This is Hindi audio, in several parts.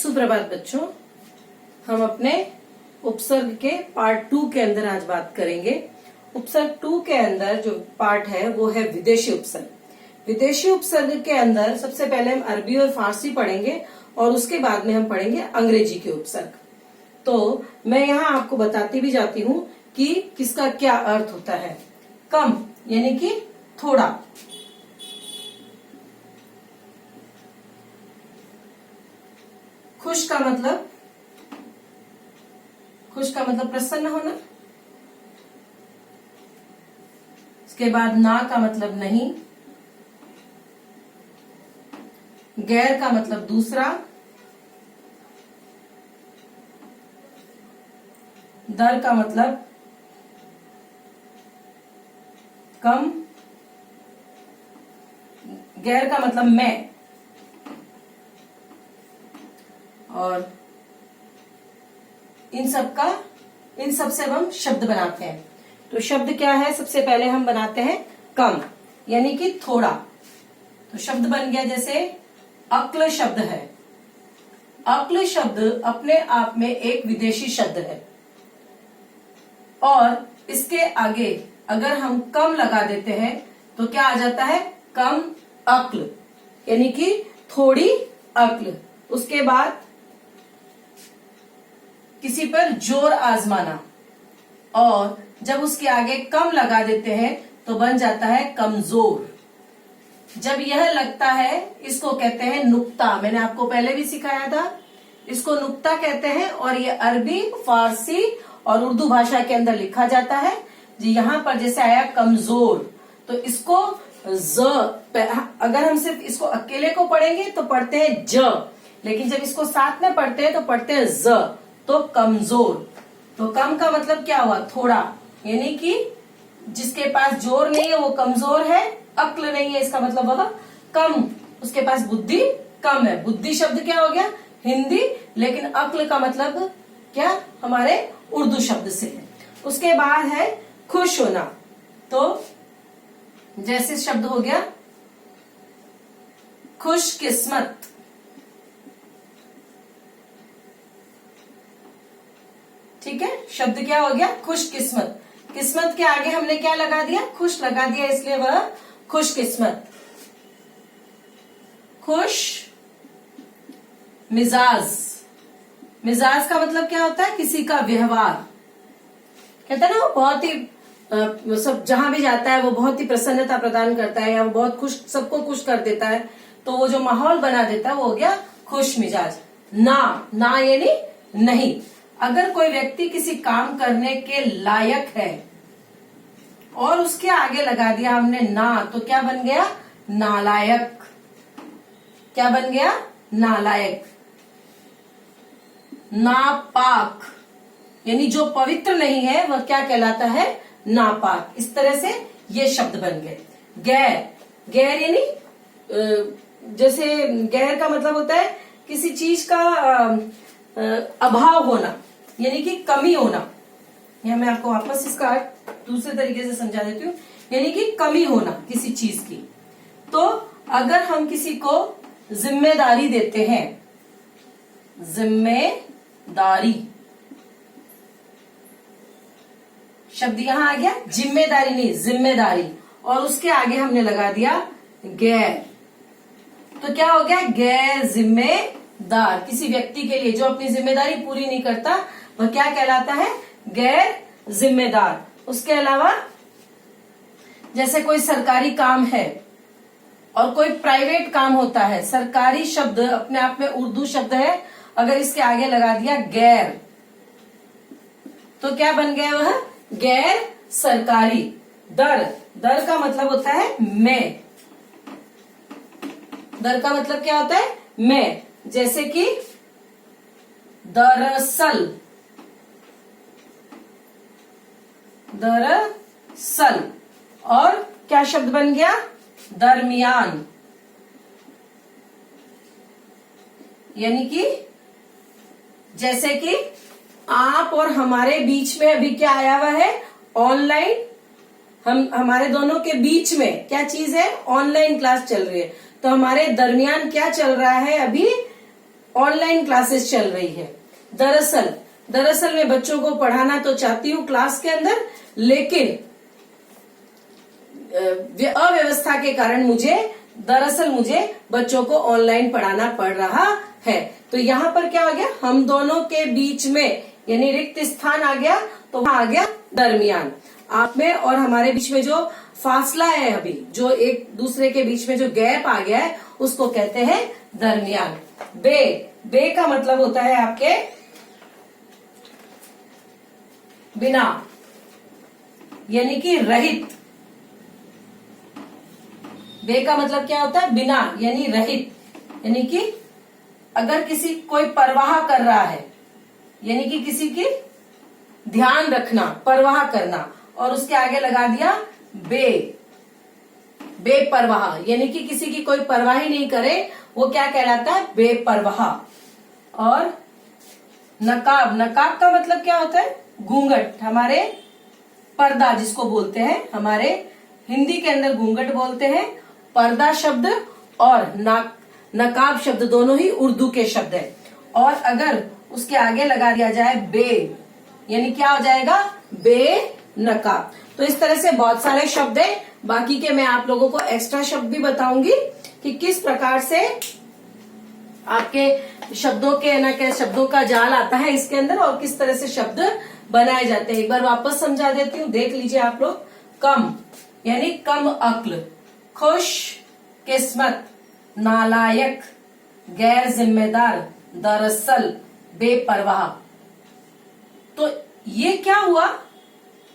सुप्रभात बच्चों, हम अपने उपसर्ग के पार्ट 2 के अंदर आज बात करेंगे। उपसर्ग 2 के अंदर जो पार्ट है वो है विदेशी उपसर्ग। विदेशी उपसर्ग के अंदर सबसे पहले हम अरबी और फारसी पढ़ेंगे और उसके बाद में हम पढ़ेंगे अंग्रेजी के उपसर्ग। तो मैं यहाँ आपको बताती भी जाती हूँ कि किसका क्या अर्थ होता है। कम यानी कि थोड़ा, खुश का मतलब प्रसन्न होना। इसके बाद ना का मतलब नहीं, गैर का मतलब दूसरा, दर का मतलब कम, गैर का मतलब मैं, और इन सब से हम शब्द बनाते हैं। तो शब्द क्या है? सबसे पहले हम बनाते हैं कम यानी कि थोड़ा। तो शब्द बन गया जैसे अक्ल शब्द है। अक्ल शब्द अपने आप में एक विदेशी शब्द है और इसके आगे अगर हम कम लगा देते हैं तो क्या आ जाता है? कम अक्ल यानी कि थोड़ी अक्ल। उसके बाद किसी पर जोर आजमाना, और जब उसके आगे कम लगा देते हैं तो बन जाता है कमजोर। जब यह लगता है इसको कहते हैं नुक्ता। मैंने आपको पहले भी सिखाया था, इसको नुक्ता कहते हैं और ये अरबी, फारसी और उर्दू भाषा के अंदर लिखा जाता है। जी यहां पर जैसे आया कमजोर, तो इसको अगर हम सिर्फ इसको अकेले को पढ़ेंगे तो पढ़ते हैं ज, लेकिन जब इसको साथ में पढ़ते हैं तो पढ़ते हैं ज, तो कमजोर। तो कम का मतलब क्या हुआ? थोड़ा, यानी कि जिसके पास जोर नहीं है वो कमजोर है, अक्ल नहीं है इसका मतलब होगा कम, उसके पास बुद्धि कम है। बुद्धि शब्द क्या हो गया? हिंदी, लेकिन अक्ल का मतलब क्या? हमारे उर्दू शब्द से है। उसके बाद है खुश होना। तो जैसे शब्द हो गया खुशकिस्मत। ठीक है, शब्द क्या हो गया? खुशकिस्मत। किस्मत के आगे हमने क्या लगा दिया? खुश लगा दिया, इसलिए वह खुशकिस्मत। खुश मिजाज। मिजाज का मतलब क्या होता है? किसी का व्यवहार। कहते हैं ना, वो बहुत ही सब जहां भी जाता है वो बहुत ही प्रसन्नता प्रदान करता है या वो बहुत खुश, सबको खुश कर देता है। तो वो जो माहौल बना देता है वो हो गया खुश मिजाज। ना यानी नहीं। अगर कोई व्यक्ति किसी काम करने के लायक है और उसके आगे लगा दिया हमने ना, तो क्या बन गया? नालायक। क्या बन गया? नालायक। नापाक यानी जो पवित्र नहीं है वह क्या कहलाता है? नापाक। इस तरह से ये शब्द बन गए। गैर यानी जैसे गैर का मतलब होता है किसी चीज का अभाव होना, यानी कि कमी होना। या मैं आपको वापस इसका दूसरे तरीके से समझा देती हूँ, यानी कि कमी होना किसी चीज की। तो अगर हम किसी को जिम्मेदारी देते हैं, जिम्मेदारी शब्द यहां आ गया, जिम्मेदारी नहीं जिम्मेदारी, और उसके आगे हमने लगा दिया गैर, तो क्या हो गया? गैर जिम्मेदार। किसी व्यक्ति के लिए जो अपनी जिम्मेदारी पूरी नहीं करता वह क्या कहलाता है? गैर जिम्मेदार। उसके अलावा जैसे कोई सरकारी काम है और कोई प्राइवेट काम होता है, सरकारी शब्द अपने आप में उर्दू शब्द है, अगर इसके आगे लगा दिया गैर तो क्या बन गया वह? गैर सरकारी। दर का मतलब होता है मैं। दर का मतलब क्या होता है? मैं। जैसे कि दरअसल, और क्या शब्द बन गया? दरमियान, यानी कि जैसे कि आप और हमारे बीच में अभी क्या आया हुआ है? ऑनलाइन। हमारे दोनों के बीच में क्या चीज है? ऑनलाइन क्लास चल रही है। तो हमारे दरमियान क्या चल रहा है? अभी ऑनलाइन क्लासेस चल रही है। दरअसल मैं बच्चों को पढ़ाना तो चाहती हूँ क्लास के अंदर, लेकिन अव्यवस्था के कारण मुझे बच्चों को ऑनलाइन पढ़ाना पड़ रहा है। तो यहाँ पर क्या आ गया, हम दोनों के बीच में यानी रिक्त स्थान आ गया, तो वहां आ गया दरमियान। आप में और हमारे बीच में जो फासला है, अभी जो एक दूसरे के बीच में जो गैप आ गया है, उसको कहते हैं दरमियान। बे का मतलब होता है आपके बिना, यानी कि रहित। बे का मतलब क्या होता है, बिना यानी रहित, यानी कि अगर किसी कोई परवाह कर रहा है, यानी कि किसी की ध्यान रखना, परवाह करना, और उसके आगे लगा दिया बेपरवाह, यानी कि किसी की कोई परवाह ही नहीं करे, वो क्या कहलाता है, बेपरवाह। और नकाब का मतलब क्या होता है, घूंघट, हमारे पर्दा जिसको बोलते हैं, हमारे हिंदी के अंदर घूंघट बोलते हैं। पर्दा शब्द और नकाब शब्द दोनों ही उर्दू के शब्द है। और अगर उसके आगे लगा दिया जाए बे, यानी क्या हो जाएगा, बेनकाब। तो इस तरह से बहुत सारे शब्द है, बाकी के मैं आप लोगों को एक्स्ट्रा शब्द भी बताऊंगी कि किस प्रकार से आपके शब्दों का जाल आता है इसके अंदर, और किस तरह से शब्द बनाए जाते हैं। एक बार वापस समझा देती हूँ, देख लीजिए आप लोग। कम यानी कम अक्ल, खुश किस्मत, नालायक, गैर जिम्मेदार, दरअसल, बेपरवाह। तो ये क्या हुआ,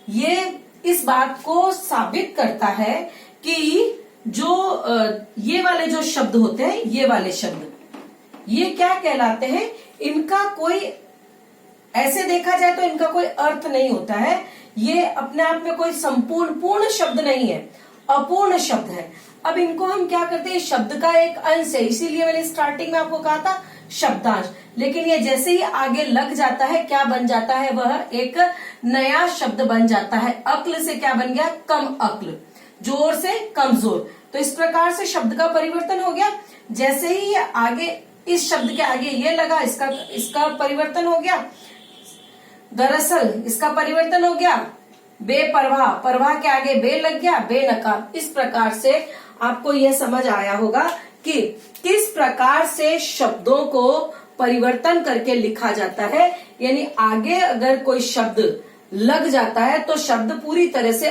ये इस बात को साबित करता है कि जो ये वाले जो शब्द होते हैं, ये वाले शब्द, ये क्या कहलाते हैं, इनका कोई, ऐसे देखा जाए तो इनका कोई अर्थ नहीं होता है। ये अपने आप में कोई पूर्ण शब्द नहीं है, अपूर्ण शब्द है। अब इनको हम क्या करते हैं, शब्द का एक अंश है, इसीलिए मैंने स्टार्टिंग में आपको कहा था शब्दांश। लेकिन ये जैसे ही आगे लग जाता है, क्या बन जाता है, वह एक नया शब्द बन जाता है। अक्ल से क्या बन गया, कम अक्ल, जोर से कमजोर। तो इस प्रकार से शब्द का परिवर्तन हो गया। जैसे ही ये आगे, इस शब्द के आगे ये लगा, इसका परिवर्तन हो गया। दरअसल इसका परिवर्तन हो गया। बेपरवाह, परवाह के आगे बे लग गया, बेनकाब। इस प्रकार से आपको यह समझ आया होगा कि किस प्रकार से शब्दों को परिवर्तन करके लिखा जाता है। यानी आगे अगर कोई शब्द लग जाता है तो शब्द पूरी तरह से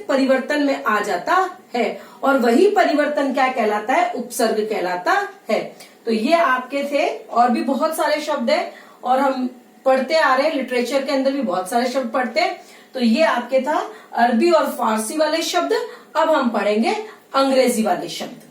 परिवर्तन में आ जाता है, और वही परिवर्तन क्या कहलाता है, उपसर्ग कहलाता है। तो ये आपके थे, और भी बहुत सारे शब्द हैं, और हम पढ़ते आ रहे हैं, लिटरेचर के अंदर भी बहुत सारे शब्द पढ़ते हैं। तो ये आपके था अरबी और फारसी वाले शब्द। अब हम पढ़ेंगे अंग्रेजी वाले शब्द।